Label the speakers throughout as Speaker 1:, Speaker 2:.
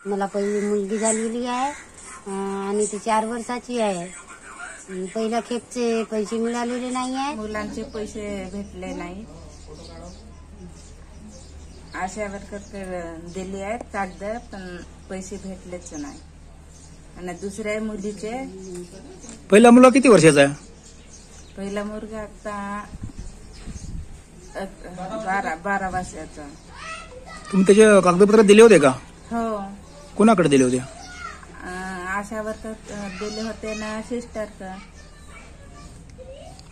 Speaker 1: मला पहिली मुलगी झालेली आहे आणि ती 4 वर्षाची आहे. पहिल्या खेपचे पैसे मिळालेले नाही आहेत.
Speaker 2: मुलांचे पैसे भेटले नाही. आशा वर्कर दिली आहेत कागद, पण पैसे भेटलेच नाही. आणि दुसऱ्या मुलीचे
Speaker 3: पहिला मुलगा किती वर्षाचा आहे?
Speaker 2: पहिला मुलगा आता 12 वर्षाचा.
Speaker 3: तुम्ही त्याचे कागदपत्र दिले होते का?
Speaker 2: हो.
Speaker 3: कोणाकडे दिले होते?
Speaker 2: आशा वर्कर दिले होते ना, सिस्टर.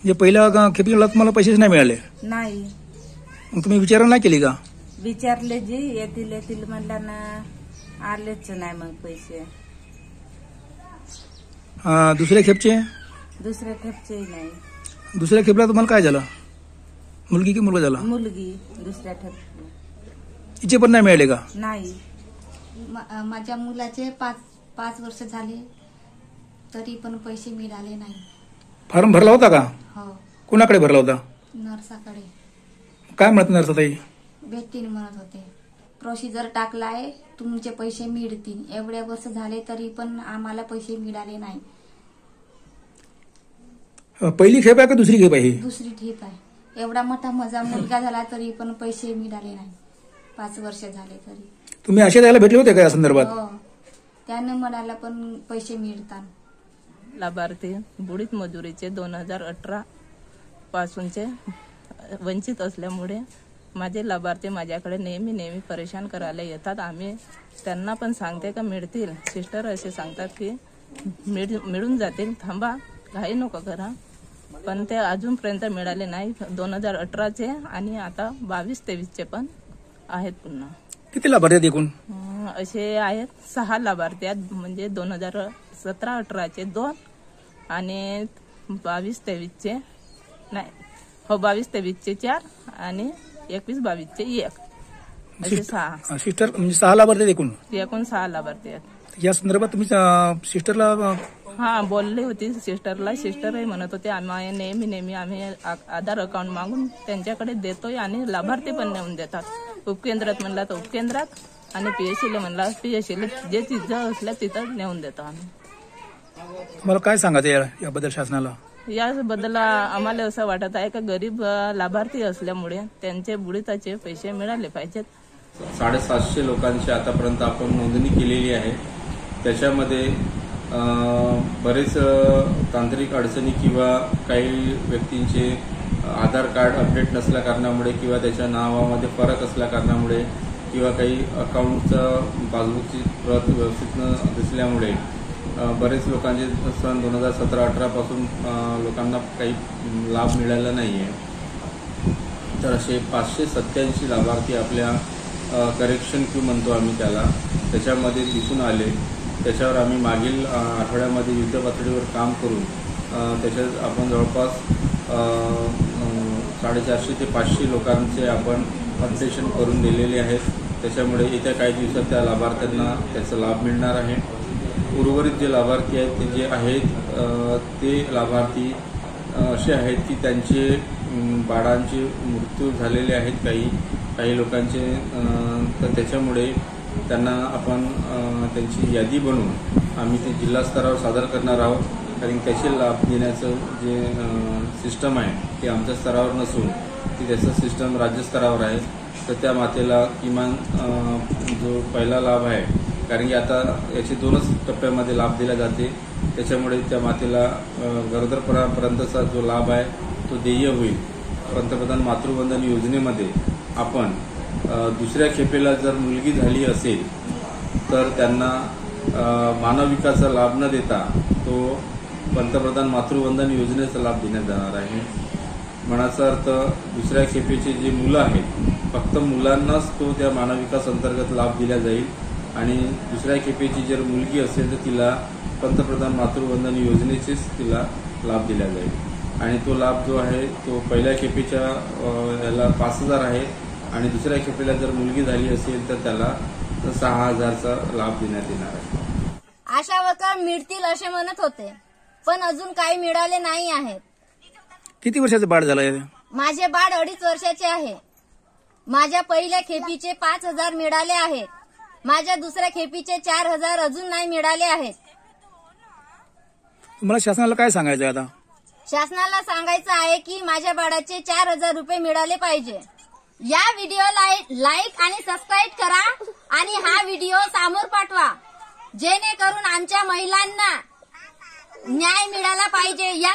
Speaker 3: जे पहिल्या खेपीला तुम्हाला पैसेच नाही मिळाले?
Speaker 2: नाही.
Speaker 3: मग तुम्ही विचारणा नाही केली का?
Speaker 2: विचारले जी येतील म्हणला ना, आलेच नाही मग पैसे.
Speaker 3: दुसऱ्या खेपचे?
Speaker 2: दुसऱ्या खेपचेही नाही.
Speaker 3: दुसऱ्या खेपला तुम्हाला काय झालं? मुलगी की मुलगा झाला?
Speaker 2: मुलगी. दुसऱ्या खेपची
Speaker 3: तिचे पण नाही मिळाले का?
Speaker 2: नाही.
Speaker 4: माझ्या मुलाचे 5 वर्ष झाले तरी पण पैसे मिळाले नाही.
Speaker 3: फॉर्म भरला होता का?
Speaker 4: हो.
Speaker 3: कोणाकडे भरला होता?
Speaker 4: नर्साकडे.
Speaker 3: काय म्हणत नर्साताई?
Speaker 4: भेटतील म्हणत होते. प्रोसिजर टाकलाय, तुमचे पैसे मिळतील. एवढ्या वर्ष झाले तरी पण आम्हाला पैसे मिळाले नाही.
Speaker 3: पहिली खेप आहे का दुसरी खेप आहे?
Speaker 4: दुसरी खेप आहे. एवढा मोठा माझा मुलगा झाला तरी पण पैसे मिळाले नाही. 5 वर्ष झाले तरी.
Speaker 3: तुम्ही अशा द्यायला भेटले होते का या संदर्भात?
Speaker 4: हो. त्यानं म्हणाला पण पैसे मिळतात.
Speaker 5: लाभार्थी बुडीत मजुरीचे 2018 पासूनचे वंचित असल्यामुळे माझे लाभार्थी माझ्याकडे नेहमी परेशान करायला येतात. आम्ही त्यांना पण सांगते का मिळतील. सिस्टर असे सांगतात की मिळून जातील, थांबा, घाई नको करा. पण ते अजूनपर्यंत मिळाले नाही. 2018चे आणि आता 22-23चे पण आहेत पुन्हा.
Speaker 3: किती लाभार्थी आहेत एकूण?
Speaker 5: असे आहेत 6 लाभार्थी आहेत. म्हणजे 2017-18चे 2 आणि 22-23चे नाही, हो 22-23चे 4 आणि 21-22चे 1 असे 6.
Speaker 3: सिस्टर म्हणजे 6 लाभार्थी एकूण
Speaker 5: 6 लाभार्थी आहेत.
Speaker 3: या संदर्भात तुम्ही सिस्टरला?
Speaker 5: हा, बोलली होती सिस्टरला. सिस्टरही म्हणत होते आम्ही नेहमी आम्ही आधार अकाउंट मागून त्यांच्याकडे देतोय आणि लाभार्थी पण नेऊन देतात. उपकेंद्रात म्हणला तर उपकेंद्रात आणि पीएचसीला म्हणला पीएचसीला, जे तिथं असल्या तिथं नेऊन देतो आम्ही.
Speaker 3: तुम्हाला काय सांगायचं याबद्दल शासनाला?
Speaker 5: याबद्दल आम्हाला असं वाटत आहे का गरीब लाभार्थी असल्यामुळे त्यांचे बुडीताचे पैसे मिळाले पाहिजेत.
Speaker 6: 750 लोकांची आतापर्यंत आपण नोंदणी केलेली आहे. त्याच्यामध्ये बरेच तांत्रिक अडचणी किंवा काही व्यक्तींचे आधार कार्ड अपडेट नसल्या कारणामुळे किंवा त्याच्या नावामध्ये फरक असल्या कारणामुळे किंवा काही अकाउंटचं पासबुकची प्रत व्यवस्थित न दिसल्यामुळे बरेच लोकांचे सन 2017-18 पासून लोकांना काही लाभ मिळाला नाही आहे. तर असे 587 लाभार्थी आपल्या करेक्शन क्यू म्हणतो आम्ही त्याला, त्याच्यामध्ये दिसून आले. त्याच्यावर आम्ही मागील आठवड्यामध्ये युद्ध पातळीवर काम करून त्याच्यात आपण जवळपास 450 ते 500 लोकांचे आपण कन्सेशन करून दिलेले आहेत. त्याच्यामुळे येत्या काही दिवसात त्या लाभार्थ्यांना त्याचा लाभ मिळणार आहे. उर्वरित जे लाभार्थी आहेत ते जे आहेत ते लाभार्थी असे आहेत की त्यांचे बाळांचे मृत्यू झालेले आहेत काही लोकांचे. तर त्याच्यामुळे त्यांना आपण त्यांची यादी बनवून आम्ही ते जिल्हा स्तरावर सादर करणार आहोत. कारण त्याचे लाभ देण्याचं जे सिस्टम आहे ते आमच्या स्तरावर नसून ती त्याचं सिस्टम राज्यस्तरावर आहे. तर त्या मातेला किमान जो पहिला लाभ आहे, कारण की आता याचे 2च टप्प्यामध्ये लाभ दिला जाते, त्याच्यामुळे त्या मातेला गरोदरपणापर्यंतचा जो लाभ आहे तो देय होईल. पंतप्रधान मातृवंदन योजनेमध्ये आपण दुसऱ्या खेपेला जर मुलगी झाली असेल तर त्यांना मानव विकासाचा लाभ न देता तो पंतप्रधान मातृवंदन योजनेचा लाभ देण्यात जाणार आहे. म्हणाचा अर्थ दुसऱ्या खेपेचे जे मुलं आहेत फक्त मुलांनाच तो त्या मानव विकास अंतर्गत लाभ दिला जाईल आणि दुसऱ्या खेपेची जर मुलगी असेल तर तिला पंतप्रधान मातृवंदन योजनेचेच तिला लाभ दिला जाईल. आणि तो लाभ जो आहे तो पहिल्या खेपेच्या याला 5,000 आहे आणि दुसऱ्या खेपेला जर मुलगी झाली असेल तर त्याला 6,000चा लाभ देण्यात येणार आहे.
Speaker 7: आशा वर्कर मिळतील असे म्हणत होते पण अजून काही मिळाले नाही आहेत.
Speaker 3: किती वर्षाचं बाळ झालंय?
Speaker 7: माझे बाळ 2.5 वर्षाचे आहे. माझ्या पहिल्या खेपीचे 5,000 मिळाले आहेत माझ्या दुसऱ्या खेपीचे 4,000 अजून नाही मिळाले आहेत.
Speaker 3: तुम्हाला शासनाला काय सांगायचं आहे आता?
Speaker 7: शासनाला सांगायचं आहे की माझ्या बाळाचे 4,000 रुपये मिळाले पाहिजे. या व्हिडिओला लाईक आणि सबस्क्राईब करा आणि हा व्हिडिओ समोर पाठवा, जेणेकरून आमच्या महिलांना न्याय मिळाला पाहिजे. या